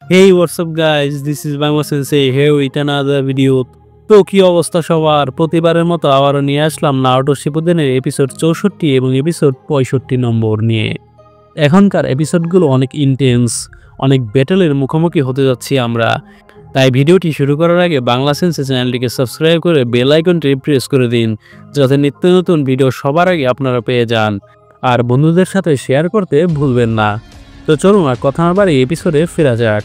Hey, what's up guys? This is Bangla Sensei here with another video. তো কি অবস্থা সবার? প্রতিবারের মতো আবারও নিয়ে আসলাম নারুটো শিপুদেনের এপিসোড 64 এবং এপিসোড 65 নম্বর নিয়ে। এখনকার এপিসোডগুলো অনেক ইন্টেন্স, অনেক ব্যাটলের মুখোমুখি হতে যাচ্ছি আমরা। তাই ভিডিওটি শুরু করার আগে বাংলা সেন্সে চ্যানেলটিকে সাবস্ক্রাইব করে বেল আইকনটি প্রেস করে দিন, যাতে নিত্য নতুন ভিডিও সবার আগে আপনারা পেয়ে যান। আর বন্ধুদের সাথে শেয়ার করতে ভুলবেন না। তো চলুন আর কথা না বাড়িয়ে এপিসোডে ফেরা যাক।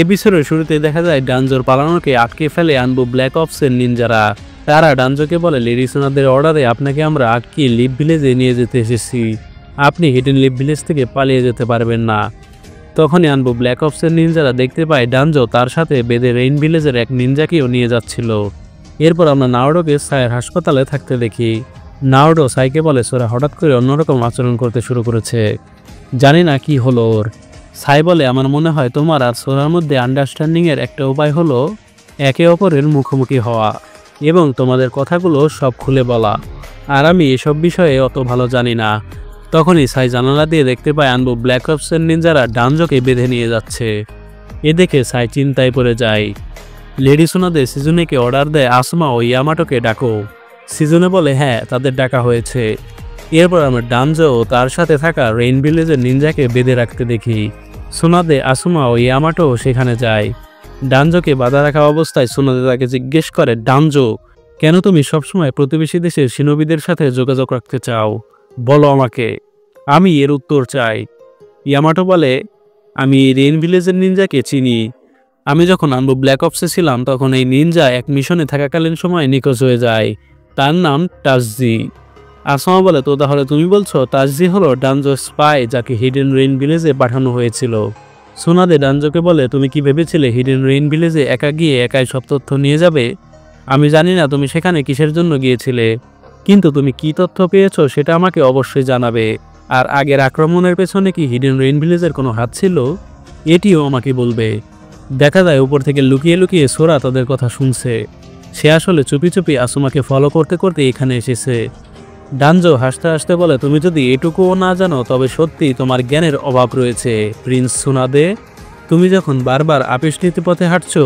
এপিসোডের শুরুতে দেখা যায় ডানজোর পালানোকে আটকে ফেলে আনবু ব্ল্যাক অপসের নিনজারা। তারা ডানজোকে বলে, লেডি সোনাদের অর্ডারে আপনাকে আমরা আটকে লিভ ভিলেজে নিয়ে যেতে এসেছি, আপনি হিডেন লিভ ভিলেজ থেকে পালিয়ে যেতে পারবেন না। তখনই আনবু ব্ল্যাক অপসের নিনজারা দেখতে পায় ডানজো তার সাথে বেঁধে রেইন ভিলেজের এক নিনজাকেও নিয়ে যাচ্ছিল। এরপর আমরা নারুটোকে সাইয়ের হাসপাতালে থাকতে দেখি। নারুটো সাইকে বলে সোরা হঠাৎ করে অন্যরকম আচরণ করতে শুরু করেছে, জানি না কি হলো ওর। সাই বলে, আমার মনে হয় তোমার আর সোরার মধ্যে আন্ডারস্ট্যান্ডিংয়ের একটা উপায় হলো একে অপরের মুখোমুখি হওয়া এবং তোমাদের কথাগুলো সব খুলে বলা, আর আমি এসব বিষয়ে অত ভালো জানি না। তখনই সাই জানালা দিয়ে দেখতে পায় আনবু ব্ল্যাক অপসের নিনজারা ডানজোকে বেঁধে নিয়ে যাচ্ছে। এ দেখে সাই চিন্তায় পড়ে যায়। লেডি সোনাদের সিজুনেকে অর্ডার দেয় আসমা ও ইয়ামাটোকে ডাকো। সিজুনে বলে হ্যাঁ, তাদের ডাকা হয়েছে। এরপর আমরা ডানজো ও তার সাথে থাকা রেইন ভিলেজের নিনজাকে বেঁধে রাখতে দেখি। সোনাদে, আসমা ও ইয়ামাটো সেখানে যায়। ডানজোকে বাধা রাখা অবস্থায় সোনাদে তাকে জিজ্ঞেস করে, ডানজো, কেন তুমি সবসময় প্রতিবেশী দেশের শিনোবিদের সাথে যোগাযোগ রাখতে চাও? বলো আমাকে, আমি এর উত্তর চাই। ইয়ামাটো বলে, আমি রেইন ভিলেজের নিনজাকে চিনি। আমি যখন আনবু ব্ল্যাক অপসে ছিলাম তখন এই নিনজা এক মিশনে থাকাকালীন সময় নিখোঁজ হয়ে যায়। তার নাম টাজজি। আসমা বলে, তো তাহলে তুমি বলছো তাজজি হলো ডানজো স্পাই যাকে হিডেন রেইন ভিলেজে পাঠানো হয়েছিল? সোনাদে ডানজোকে বলে, তুমি কি ভেবেছিলে হিডেন রেইন ভিলেজে একা গিয়ে একাই সব তথ্য নিয়ে যাবে? আমি জানি না তুমি সেখানে কিসের জন্য গিয়েছিলে, কিন্তু তুমি কি তথ্য পেয়েছো সেটা আমাকে অবশ্যই জানাবে। আর আগের আক্রমণের পেছনে কি হিডেন রেইন ভিলেজের কোনো হাত ছিল, এটিও আমাকে বলবে। দেখা যায় উপর থেকে লুকিয়ে লুকিয়ে সোরা তাদের কথা শুনছে। সে আসলে চুপি চুপি আসুমাকে ফলো করতে করতে এখানে এসেছে। ডানজো হাসতে হাসতে বলে, তুমি যদি এটুকুও না জানো তবে সত্যি তোমার জ্ঞানের অভাব রয়েছে প্রিন্স সোনাদে। তুমি যখন বারবার আপিস নীতি পথে হাঁটছো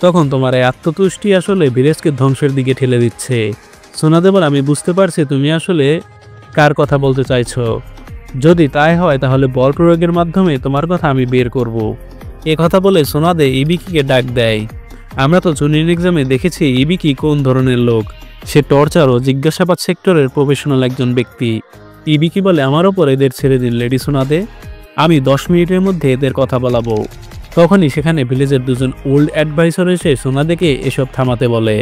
তখন তোমার এই আত্মতুষ্টি আসলে ভিলেজকে ধ্বংসের দিকে ঠেলে দিচ্ছে। সোনাদে বলে, আমি বুঝতে পারছি তুমি আসলে কার কথা বলতে চাইছো। যদি তাই হয় তাহলে বল প্রয়োগের মাধ্যমে তোমার কথা আমি বের করব। এ কথা বলে সোনাদে ইবিকিকে ডাক দেয়। আমরা তো জুনিয়র এক্সামে দেখেছি ইবিকি কোন ধরনের লোক। সে টর্চার ও জিজ্ঞাসাবাদ সেক্টরের প্রফেশনাল একজন ব্যক্তি। ইবিকি বলে, আমার ওপর এদের ছেড়ে দিন লেডি সোনাদে, আমি 10 মিনিটের মধ্যে এদের কথা বলাবো। তখনই সেখানে ভিলেজের দুজন ওল্ড অ্যাডভাইসার এসে সোনাদেকে এসব থামাতে বলে।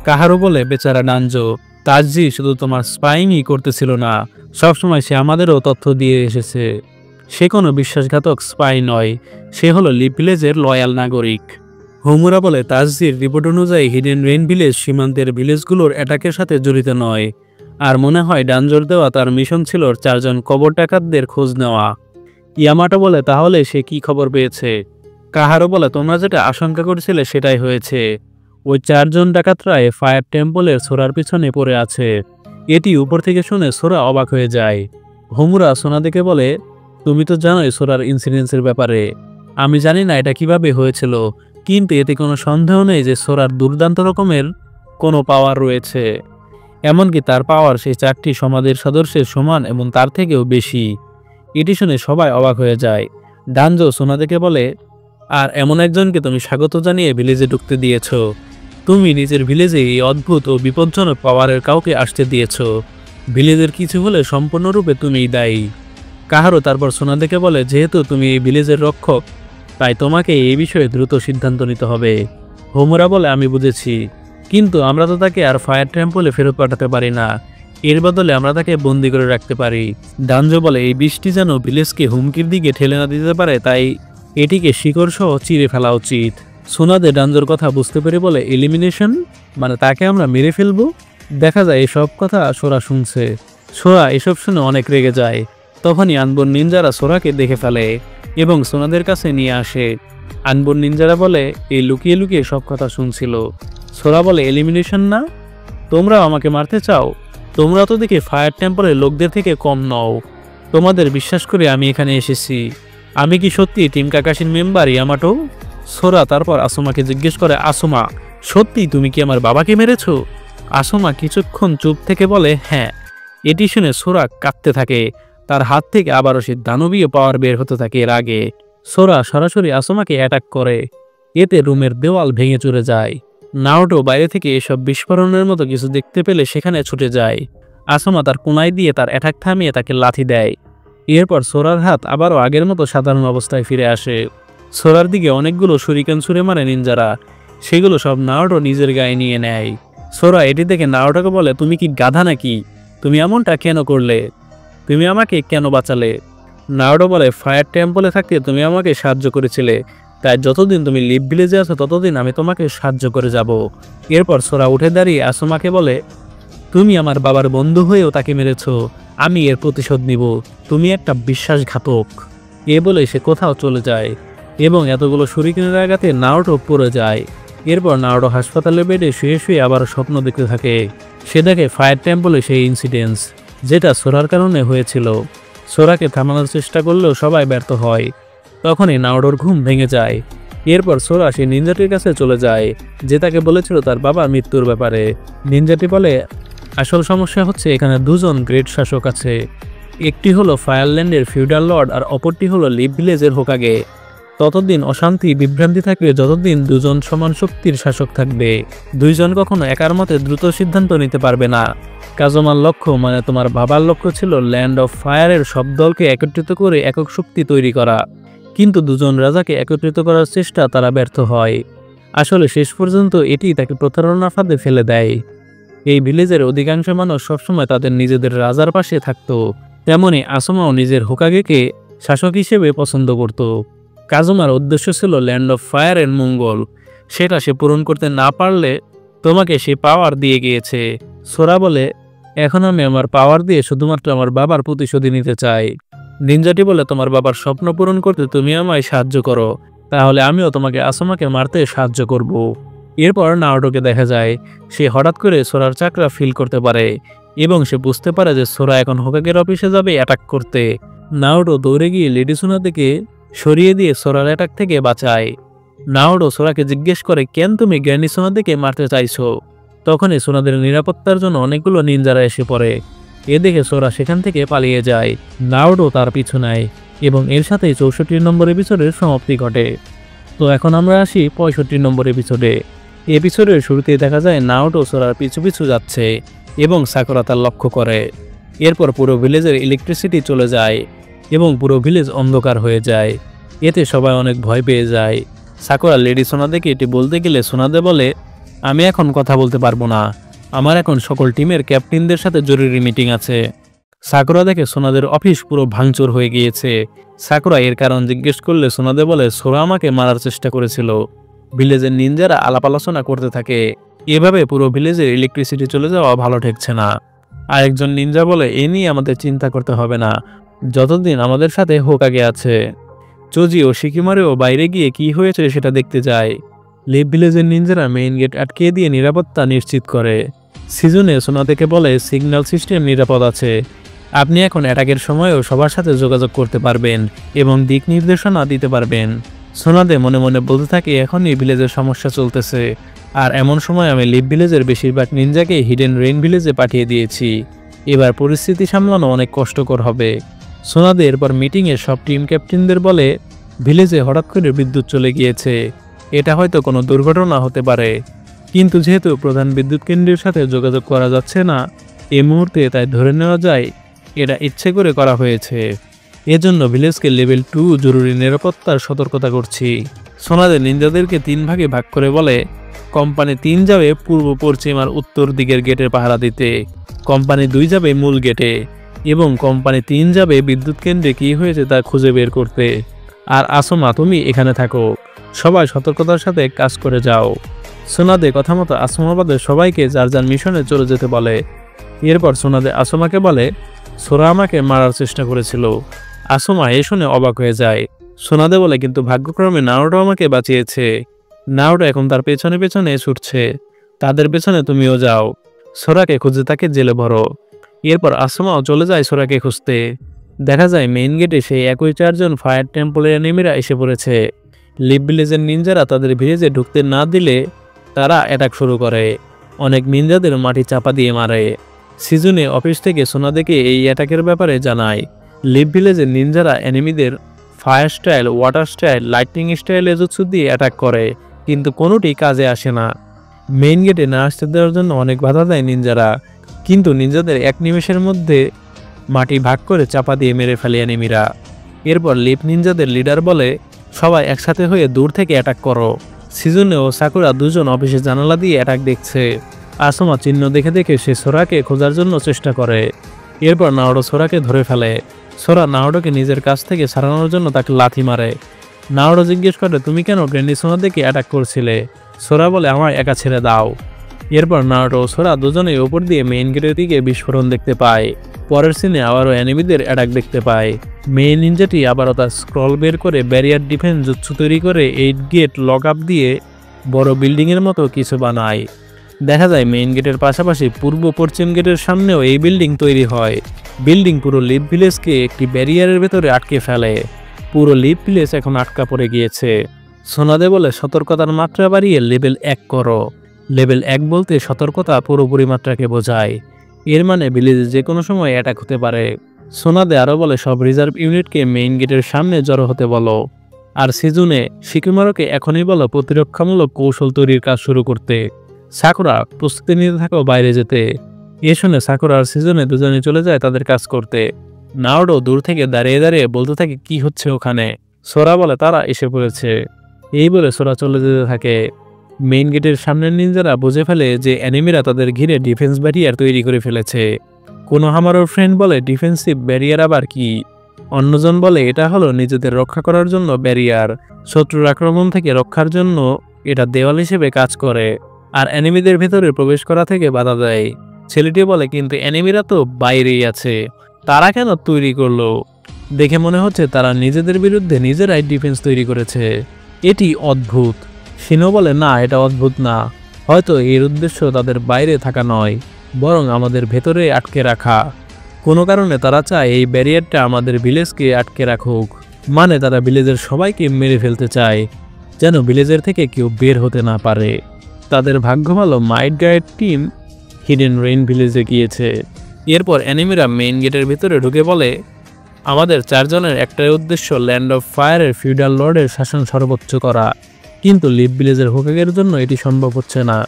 কাহারও বলে, বেচারা ডানজো, তাজজি শুধু তোমার স্পাইংই করতেছিল না, সবসময় সে আমাদেরও তথ্য দিয়ে এসেছে। সে কোনো বিশ্বাসঘাতক স্পাই নয়, সে হলো লিভ ভিলেজের লয়াল নাগরিক। হোমুরা বলে, তাজজির রিপোর্ট অনুযায়ী হিডেন রেইন ভিলেজ সীমান্তের ভিলেজগুলোর অ্যাটাকের সাথে জড়িত নয়, আর মনে হয় ডানজোর দেওয়া তার মিশন ছিল 4 জন কবর ডাকাতদের খোঁজ নেওয়া। ইয়ামাটো বলে, তাহলে সে কি খবর পেয়েছে? কাহারও বলে, তোমরা যেটা আশঙ্কা করছিলে সেটাই হয়েছে। ওই 4 জন ডাকাতরাই ফায়ার টেম্পলের সোরার পিছনে পড়ে আছে। এটি উপর থেকে শুনে সোরা অবাক হয়ে যায়। হোমুরা সোনাদেকে বলে, তুমি তো জানোই সোরার ইনসিডেন্সের ব্যাপারে। আমি জানি না এটা কিভাবে হয়েছিল, কিন্তু এতে কোনো সন্দেহ নেই যে সোরার দুর্দান্ত রকমের কোনো পাওয়ার রয়েছে। এমনকি তার পাওয়ার সেই 4টি সমাজের সদস্যের সমান এবং তার থেকেও বেশি। এটি শুনে সবাই অবাক হয়ে যায়। ডানজো সোনাদেকে বলে, আর এমন একজনকে তুমি স্বাগত জানিয়ে ভিলেজে ঢুকতে দিয়েছ। তুমি নিজের ভিলেজে এই অদ্ভুত ও বিপজ্জনক পাওয়ারের কাউকে আসতে দিয়েছ। ভিলেজের কিছু হলে সম্পূর্ণরূপে তুমিই দায়ী। কাহারও তারপর সোনাদেকে বলে, যেহেতু তুমি এই ভিলেজের রক্ষক, তাই তোমাকে এই বিষয়ে দ্রুত সিদ্ধান্ত নিতে হবে। হোমুরা বলে, আমি বুঝেছি, কিন্তু আমরা তো তাকে আর ফায়ার টেম্পলে ফেরত পাঠাতে পারি না। এর বদলে আমরা তাকে বন্দি করে রাখতে পারি। ডানজো বলে, এই বৃষ্টি যেন ভিলেজকে হুমকির দিকে ঠেলে না দিতে পারে, তাই এটিকে শিকড় সহ চিরে ফেলা উচিত। সোনাদে ডানজোর কথা বুঝতে পেরে বলে, এলিমিনেশন মানে তাকে আমরা মেরে ফেলবো? দেখা যায় এসব কথা সোরা শুনছে। সোরা এসব শুনে অনেক রেগে যায়। তখনই আনবুর নিনজারা সোরাকে দেখে ফেলে এবং সোনাদের কাছে নিয়ে আসে। আনবুর নিনজারা বলে, এই লুকিয়ে লুকিয়ে সব কথা শুনছিল। সোরা বলে, এলিমিনেশন না? তোমরাও আমাকে মারতে চাও? তোমরা তো দেখে ফায়ার টেম্পলের লোকদের থেকে কম নও। তোমাদের বিশ্বাস করে আমি এখানে এসেছি। আমি কি সত্যি টিম কাকাশির মেম্বার ইয়ামাটো? সোরা তারপর আসুমাকে জিজ্ঞেস করে, আসুমা সত্যি তুমি কি আমার বাবাকে মেরেছো? আসুমা কিছুক্ষণ চুপ থেকে বলে, হ্যাঁ। এটি শুনে সোরা কাঁপতে থাকে। তার হাত থেকে আবারও সে দানবীয় পাওয়ার বের হতে থাকে। এর আগে সোরা সরাসরি আসুমাকে অ্যাটাক করে। এতে রুমের দেওয়াল ভেঙে চুরে যায়। নাওটো বাইরে থেকে এসব বিস্ফোরণের মতো কিছু দেখতে পেলে সেখানে ছুটে যায়। আসুমা তার কোনায় দিয়ে তার অ্যাটাক থামিয়ে তাকে লাথি দেয়। এরপর সোরার হাত আবারও আগের মতো সাধারণ অবস্থায় ফিরে আসে। সোরার দিকে অনেকগুলো শুরিকেন ছুঁড়ে মারে নিনজারা। সেগুলো সব নাওটো নিজের গায়ে নিয়ে নেয়। সোরা এটি দেখে নাওটোকে বলে, তুমি কি গাধা নাকি? তুমি এমনটা কেন করলে? তুমি আমাকে কেন বাঁচালে? নাওটো বলে, ফায়ার টেম্পলে থাকতে তুমি আমাকে সাহায্য করেছিলে, তাই যতদিন তুমি লিভ ভিলেজে আছো ততদিন আমি তোমাকে সাহায্য করে যাব। এরপর সোরা উঠে দাঁড়িয়ে আসুমাকে বলে, তুমি আমার বাবার বন্ধু হয়েও তাকে মেরেছ, আমি এর প্রতিশোধ নিব। তুমি একটা বিশ্বাসঘাতক। এ বলে সে কোথাও চলে যায় এবং এতগুলো শুরিকেনের আঘাতে নাওটো পড়ে যায়। এরপর নাওটো হাসপাতালের বেডে শুয়ে শুয়ে আবার স্বপ্ন দেখতে থাকে। সে দেখে ফায়ার টেম্পলে সেই ইনসিডেন্টস, যেটা সোরার কারণে হয়েছিল। সোরাকে থামানোর চেষ্টা করলেও সবাই ব্যর্থ হয়। তখনই নাওটোর ঘুম ভেঙে যায়। এরপর সোরা সেই নিনজাটির কাছে চলে যায়, যে তাকে বলেছিল তার বাবার মৃত্যুর ব্যাপারে। নিনজাটি বলে, আসল সমস্যা হচ্ছে এখানে দুজন গ্রেট শাসক আছে। একটি হলো ফায়ারল্যান্ডের ফিউডাল লর্ড আর অপরটি হলো লিভ ভিলেজের হোকাগে। ততদিন অশান্তি বিভ্রান্তি থাকবে যতদিন দুজন সমান শক্তির শাসক থাকবে। দুইজন কখনো একার মতে দ্রুত সিদ্ধান্ত নিতে পারবে না। কাজমার লক্ষ্য মানে তোমার বাবার লক্ষ্য ছিল ল্যান্ড অফ ফায়ারের সব দলকে একত্রিত করে একক শক্তি তৈরি করা, কিন্তু দুজন রাজাকে একত্রিত করার চেষ্টা তারা ব্যর্থ হয়। আসলে শেষ পর্যন্ত এটি তাকে প্রতারণার ফাঁদে ফেলে দেয়। এই ভিলেজের অধিকাংশ মানুষ সবসময় তাদের নিজেদের রাজার পাশে থাকত। তেমনি আসুমাও নিজের হোকাগেকে শাসক হিসেবে পছন্দ করত। কাজুমার উদ্দেশ্য ছিল ল্যান্ড অফ ফায়ারের মঙ্গল। সেটা সে পূরণ করতে না পারলে তোমাকে সে পাওয়ার দিয়ে গিয়েছে। সোরা বলে, এখন আমি আমার পাওয়ার দিয়ে শুধুমাত্র আমার বাবার প্রতিশোধী নিতে চাই। নিনজাটি বলে, তোমার বাবার স্বপ্ন পূরণ করতে তুমি আমায় সাহায্য করো, তাহলে আমিও তোমাকে আসুমাকে মারতে সাহায্য করব। এরপর নাওটোকে দেখা যায় সে হঠাৎ করে সোরার চাকরা ফিল করতে পারে এবং সে বুঝতে পারে যে সোরা এখন হোকাগের অফিসে যাবে অ্যাটাক করতে। নাওটো দৌড়ে গিয়ে লেডি সুনাদেকে সরিয়ে দিয়ে সোরার অ্যাটাক থেকে বাঁচায়। নাওটো সোরাকে জিজ্ঞেস করে, কেন তুমি গ্র্যানি সুনাদেকে মারতে চাইছো? তখনই সোনাদের নিরাপত্তার জন্য অনেকগুলো নিনজারা এসে পড়ে। এ দেখে সোরা সেখান থেকে পালিয়ে যায়। নাওটো তার পিছু নেয় এবং এর সাথেই 64 নম্বর এপিসোডের সমাপ্তি ঘটে। তো এখন আমরা আসি 65 নম্বর এপিসোডে। এপিসোডের শুরুতেই দেখা যায় নাওটো সোরার পিছু পিছু যাচ্ছে এবং সাকুরা তার লক্ষ্য করে। এরপর পুরো ভিলেজের ইলেকট্রিসিটি চলে যায় এবং পুরো ভিলেজ অন্ধকার হয়ে যায়। এতে সবাই অনেক ভয় পেয়ে যায়। সাকুরা লেডি সোনাদেকে এটি বলতে গেলে সোনাদে বলে, আমি এখন কথা বলতে পারবো না, আমার এখন সকল টিমের ক্যাপ্টেনদের সাথে জরুরি মিটিং আছে। সাকুরা দেখে সোনাদের অফিস পুরো ভাঙচুর হয়ে গিয়েছে। সাকুরা এর কারণ জিজ্ঞেস করলে সোনাদে বলে, সোরা আমাকে মারার চেষ্টা করেছিল। ভিলেজের নিনজারা আলাপ আলোচনা করতে থাকে। এভাবে পুরো ভিলেজের ইলেকট্রিসিটি চলে যাওয়া ভালো ঠেকছে না। আরেকজন নিনজা বলে, এ নিয়ে আমাদের চিন্তা করতে হবে না, যতদিন আমাদের সাথে হোকাগে আছে। চোজি ও শিকিমারেও বাইরে গিয়ে কি হয়েছে সেটা দেখতে যায়। লিভ ভিলেজের নিনজারা মেইন গেট আটকে দিয়ে নিরাপত্তা নিশ্চিত করে। সিজনে সোনাদেকে বলে, সিগন্যাল সিস্টেম নিরাপদ আছে, আপনি এখন অ্যাটাকের সময়ও সবার সাথে যোগাযোগ করতে পারবেন এবং দিক নির্দেশনা দিতে পারবেন। সোনাদে মনে মনে বলতে থাকে, এখনই ভিলেজের সমস্যা চলতেছে, আর এমন সময় আমি লিভ ভিলেজের বেশিরভাগ নিনজাকে হিডেন রেইন ভিলেজে পাঠিয়ে দিয়েছি। এবার পরিস্থিতি সামলানো অনেক কষ্টকর হবে। সোনাদে এরপর মিটিংয়ে সব টিম ক্যাপ্টেনদের বলে, ভিলেজে হঠাৎ করে বিদ্যুৎ চলে গিয়েছে, এটা হয়তো কোনো দুর্ঘটনা হতে পারে, কিন্তু যেহেতু প্রধান বিদ্যুৎ কেন্দ্রের সাথে যোগাযোগ করা যাচ্ছে না এই মুহূর্তে, তাই ধরে নেওয়া যায় এটা ইচ্ছে করে করা হয়েছে। এজন্য ভিলেজকে লেভেল 2 জরুরি নিরাপত্তার সতর্কতা করছি। সোনাদে নিনজাদেরকে 3 ভাগে ভাগ করে বলে, কোম্পানি 3 যাবে পূর্ব পশ্চিম আর উত্তর দিকের গেটের পাহারা দিতে, কোম্পানি 2 যাবে মূল গেটে এবং কোম্পানি 3 যাবে বিদ্যুৎ কেন্দ্রে কি হয়েছে তা খুঁজে বের করতে। আর আসুমা, তুমি এখানে থাকো, সবাই সতর্কতার সাথে কাজ করে যাও। সোনাদে কথা মতো আসুমাবাদে সবাইকে যার যার মিশনে চলে যেতে বলে। এরপর সোনাদে আসুমাকে বলে, সোরা আমাকে মারার চেষ্টা করেছিল। আসুমা এ শুনে অবাক হয়ে যায়। সোনাদে বলে, কিন্তু ভাগ্যক্রমে নাওটো আমাকে বাঁচিয়েছে। নাওটো এখন তার পেছনে পেছনে ছুটছে, তাদের পেছনে তুমিও যাও, সোরাকে খুঁজে তাকে জেলে ভরো। এরপর আসুমাও চলে যায় সোরাকে খুঁজতে। দেখা যায় মেইন গেটে সেই একই 4 জন ফায়ার টেম্পলের এনিমিরা এসে পড়েছে। লিভ ভিলেজের নিনজারা তাদের ভিলেজে ঢুকতে না দিলে তারা অ্যাটাক শুরু করে। অনেক নিনজাদের মাটি চাপা দিয়ে মারে। সিজনে অফিস থেকে সোনাদেকে এই অ্যাটাকের ব্যাপারে জানায়। লিভ ভিলেজের নিনজারা এনিমিদের fire style, water style, lightning style এজুৎসু দিয়ে অ্যাটাক করে, কিন্তু কোনোটি কাজে আসে না। মেইন গেটে না আসতে দেওয়ার জন্য অনেক বাধা দেয় নিনজারা, কিন্তু নিনজাদের এক নিমেষের মধ্যে মাটি ভাগ করে চাপা দিয়ে মেরে ফেলে এনিমিরা। এরপর লিভ নিনজাদের লিডার বলে, সবাই একসাথে হয়ে দূর থেকে অ্যাটাক করো। সিজনে ও সাকুরা দুজন অফিসে জানালা দিয়ে অ্যাটাক দেখছে। আসুমা চিহ্ন দেখে দেখে সে সোরাকে খোঁজার জন্য চেষ্টা করে। এরপর নাওডো সোরাকে ধরে ফেলে। সোরা নাওডোকে নিজের কাছ থেকে সারানোর জন্য তাকে লাথি মারে। নাওডো জিজ্ঞেস করে, তুমি কেন গ্র্যান্ডি সোনাদেকে অ্যাটাক করছিলে? সোরা বলে, আমার একা ছেড়ে দাও। এরপর নাওডো ও সোরা দুজনেই ওপর দিয়ে মেইন গেটের দিকে বিস্ফোরণ দেখতে পায়। পরের সিনে আবারও এনিমিদের অ্যাটাক দেখতে পায়। মেইন নিনজাটি আবারও তার স্ক্রল বের করে ব্যারিয়ার ডিফেন্স জুৎসু তৈরি করে 8 গেট লক আপ দিয়ে বড় বিল্ডিংয়ের মতো কিছু বানায়। দেখা যায় মেইন গেটের পাশাপাশি পূর্ব পশ্চিম গেটের সামনেও এই বিল্ডিং তৈরি হয়। বিল্ডিং পুরো লিভ ভিলেজকে একটি ব্যারিয়ারের ভেতরে আটকে ফেলে। পুরো লিভ ভিলেজ এখন আটকা পড়ে গিয়েছে। সোনাদে বলে, সতর্কতার মাত্রা বাড়িয়ে লেভেল 1 করো। লেভেল 1 বলতে সতর্কতা পুরোপুরি মাত্রাকে বোঝায়। এর মানে ভিলেজে যে কোনো সময় অ্যাটাক হতে পারে। সোনাদে আরও বলে, সব রিজার্ভ ইউনিটকে মেইন গেটের সামনে জড়ো হতে বলো। আর সিজুনে শিকিমারোকে এখনই বলো প্রতিরক্ষামূলক কৌশল তৈরির কাজ শুরু করতে। সাকুরা, প্রস্তুতি নিতে থাকো বাইরে যেতে। এ শুনে সাকুরা আর সিজনে দুজনে চলে যায় তাদের কাজ করতে। নাওডো দূর থেকে দাঁড়িয়ে দাঁড়িয়ে বলতে থাকে, কি হচ্ছে ওখানে? সোরা বলে, তারা এসে পড়েছে। এই বলে সোরা চলে যেতে থাকে। মেইন গেটের সামনের নিনজারা বুঝে ফেলে যে এনিমিরা তাদের ঘিরে ডিফেন্স ব্যারিয়ার তৈরি করে ফেলেছে। কোনো হামারোর ফ্রেন্ড বলে, ডিফেন্সিভ ব্যারিয়ার আবার কি? অন্যজন বলে, এটা হলো নিজেদের রক্ষা করার জন্য ব্যারিয়ার। শত্রুর আক্রমণ থেকে রক্ষার জন্য এটা দেওয়াল হিসেবে কাজ করে, আর এনিমিদের ভেতরে প্রবেশ করা থেকে বাধা দেয়। ছেলেটি বলে, কিন্তু এনিমিরা তো বাইরেই আছে, তারা কেন তৈরি করলো? দেখে মনে হচ্ছে তারা নিজেদের বিরুদ্ধে নিজেরাই ডিফেন্স তৈরি করেছে। এটি অদ্ভুত। শিনো বলে, না, এটা অদ্ভুত না। হয়তো এর উদ্দেশ্য তাদের বাইরে থাকা নয়, বরং আমাদের ভেতরে আটকে রাখা। কোনো কারণে তারা চায় এই ব্যারিয়ারটা আমাদের ভিলেজকে আটকে রাখুক। মানে তারা ভিলেজের সবাইকে মেরে ফেলতে চায়, যেন ভিলেজের থেকে কেউ বের হতে না পারে। তাদের ভাগ্য ভালো মাইট গাইড টিম হিডেন রেইন ভিলেজে গিয়েছে। এরপর এনিমিরা মেইন গেটের ভিতরে ঢুকে বলে, আমাদের 4 জনের একটাই উদ্দেশ্য ল্যান্ড অফ ফায়ারের ফিউডাল লর্ডের শাসন সর্বোচ্চ করা। কিন্তু লিভ ভিলেজের হোকাগের জন্য এটি সম্ভব হচ্ছে না।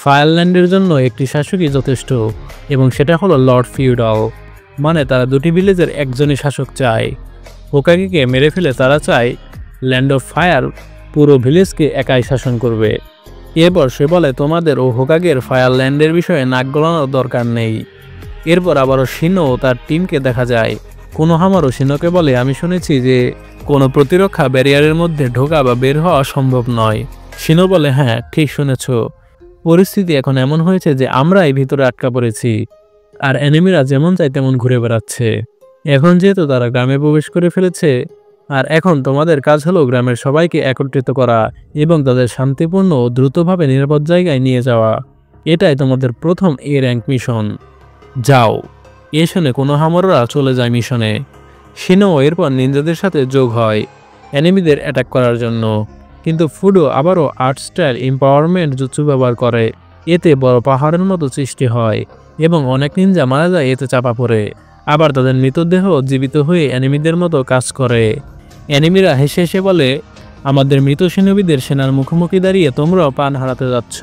ফায়ারল্যান্ডের জন্য একটি শাসকই যথেষ্ট, এবং সেটা হলো লর্ড ফিউডাল। মানে তারা দুটি ভিলেজের একজনই শাসক চায়। হোকাগেকে মেরে ফেলে তারা চায় ল্যান্ড অফ ফায়ার পুরো ভিলেজকে একাই শাসন করবে। এরপর সে বলে, তোমাদের ও হোকাগের ফায়ারল্যান্ডের বিষয়ে নাক গলানোর দরকার নেই। এরপর আবারও শিনো ও তার টিমকে দেখা যায়। কোনো হামারও শিনোকে বলে, আমি শুনেছি যে কোনো প্রতিরক্ষা ব্যারিয়ারের মধ্যে ঢোকা বা বের হওয়া সম্ভব নয়। শিনো বলে, হ্যাঁ, ঠিক শুনেছ। পরিস্থিতি এখন এমন হয়েছে যে আমরাই ভিতরে আটকা পড়েছি, আর এনিমিরা যেমন চায় তেমন ঘুরে বেড়াচ্ছে। এখন যেহেতু তারা গ্রামে প্রবেশ করে ফেলেছে, আর এখন তোমাদের কাজ হলো গ্রামের সবাইকে একত্রিত করা এবং তাদের শান্তিপূর্ণ ও দ্রুতভাবে নিরাপদ জায়গায় নিয়ে যাওয়া। এটাই তোমাদের প্রথম এ র্যাঙ্ক মিশন। যাও। এ শুনে কোনো হামররা চলে যায় মিশনে। শিনো এরপর নিনজাদের সাথে যোগ হয় এনিমিদের অ্যাটাক করার জন্য, কিন্তু ফুডো আবারও আর্ট স্টাইল এম্পাওয়ারমেন্ট জুৎসু ব্যবহার করে। এতে বড় পাহাড়ের মতো সৃষ্টি হয় এবং অনেক নিনজা মারা যায় এতে চাপা পড়ে। আবার তাদের মৃতদেহ জীবিত হয়ে এনিমিদের মতো কাজ করে। এনিমিরা হেসে হেসে বলে, আমাদের মৃত সেনাবীদের সেনার মুখোমুখি দাঁড়িয়ে তোমরাও প্রাণ হারাতে যাচ্ছ।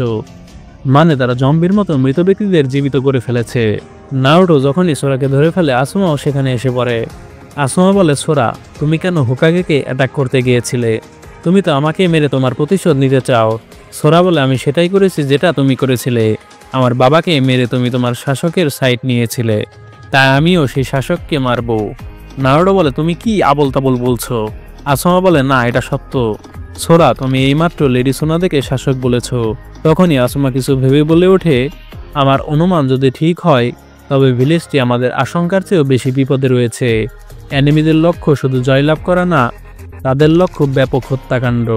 মানে তারা জম্বির মতো মৃত ব্যক্তিদের জীবিত করে ফেলেছে। নারুটো যখনই সোরাকে ধরে ফেলে, আসুমাও সেখানে এসে পড়ে। আসুমা বলে, সোরা, তুমি কেন হোকাগেকে অ্যাটাক করতে গিয়েছিলে? তুমি তো আমাকে মেরে তোমার প্রতিশোধ নিতে চাও। সোরা বলে, আমি সেটাই করেছি যেটা তুমি করেছিলে। আমার বাবাকে মেরে তুমি তোমার শাসকের সাইড নিয়েছিলে, তাই আমিও সেই শাসককে মারব। নারুটো বলে, তুমি কি আবল তাবল বলছো? আসুমা বলে, না, এটা সত্য। সোরা, তুমি এইমাত্র লেডি সোনাদেকে শাসক বলেছ। তখনই আসুমা কিছু ভেবে বলে ওঠে, আমার অনুমান যদি ঠিক হয় তবে ভিলেজটি আমাদের আশঙ্কার চেয়েও বেশি বিপদে রয়েছে। এনিমিদের লক্ষ্য শুধু জয়লাভ করা না, তাদের লক্ষ্য ব্যাপক হত্যাকাণ্ড।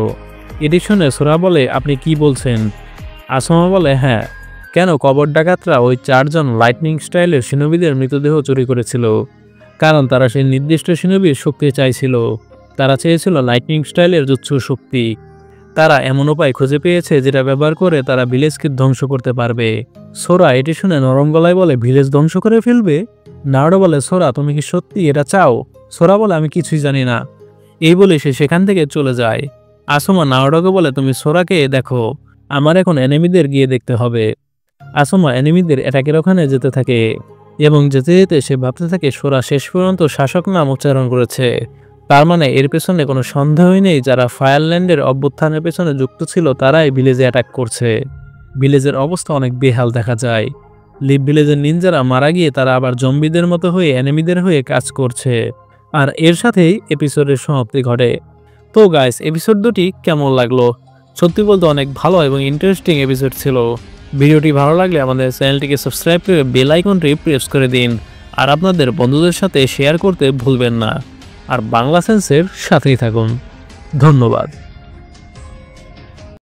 এটি শুনে সোরা বলে, আপনি কি বলছেন? আসুমা বলে, হ্যাঁ। কেন কবর ডাকাতরা ওই 4 জন লাইটনিং স্টাইলের সিনোবিদের মৃতদেহ চুরি করেছিল? কারণ তারা সেই নির্দিষ্ট শিনোবির শক্তি চাইছিল। তারা চেয়েছিল লাইটনিং স্টাইলের জুৎসু শক্তি। তারা এমন উপায় খুঁজে পেয়েছে যেটা ব্যবহার করে তারা ভিলেজকে ধ্বংস করতে পারবে। সোরা এটি শুনে নরম গলায় বলে, ভিলেজ ধ্বংস করে ফেলবে? নারুটো বলে, সোরা তুমি কি সত্যি এটা চাও? সোরা বলে, আমি কিছুই জানি না। এই বলে সে সেখান থেকে চলে যায়। আসুমা নারুটোকে বলে, তুমি সোরাকে দেখো, আমার এখন এনিমিদের গিয়ে দেখতে হবে। আসুমা এনিমিদের অ্যাটাকের ওখানে যেতে থাকে এবং যেতে যেতে সে ভাবতে থাকে সোরা শেষ পর্যন্ত শাসক নাম উচ্চারণ করেছে। তার মানে এর পেছনে কোনো সন্দেহই নেই, যারা ফায়ারল্যান্ডের অভ্যুত্থানের পেছনে যুক্ত ছিল তারাই ভিলেজে অ্যাটাক করছে। ভিলেজের অবস্থা অনেক বেহাল দেখা যায়। লিভ ভিলেজের নিনজারা মারা গিয়ে তারা আবার জম্বিদের মতো হয়ে এনিমিদের হয়ে কাজ করছে। আর এর সাথেই এপিসোডের সমাপ্তি ঘটে। তো গাইস, এপিসোড দুটি কেমন লাগলো? সত্যি বলতে অনেক ভালো এবং ইন্টারেস্টিং এপিসোড ছিল। ভিডিওটি ভালো লাগলে আমাদের চ্যানেলটিকে সাবস্ক্রাইব করে বেল আইকনটি প্রেস করে দিন। আর আপনাদের বন্ধুদের সাথে শেয়ার করতে ভুলবেন না। আর বাংলা সেন্সের সাথেই থাকুন। ধন্যবাদ।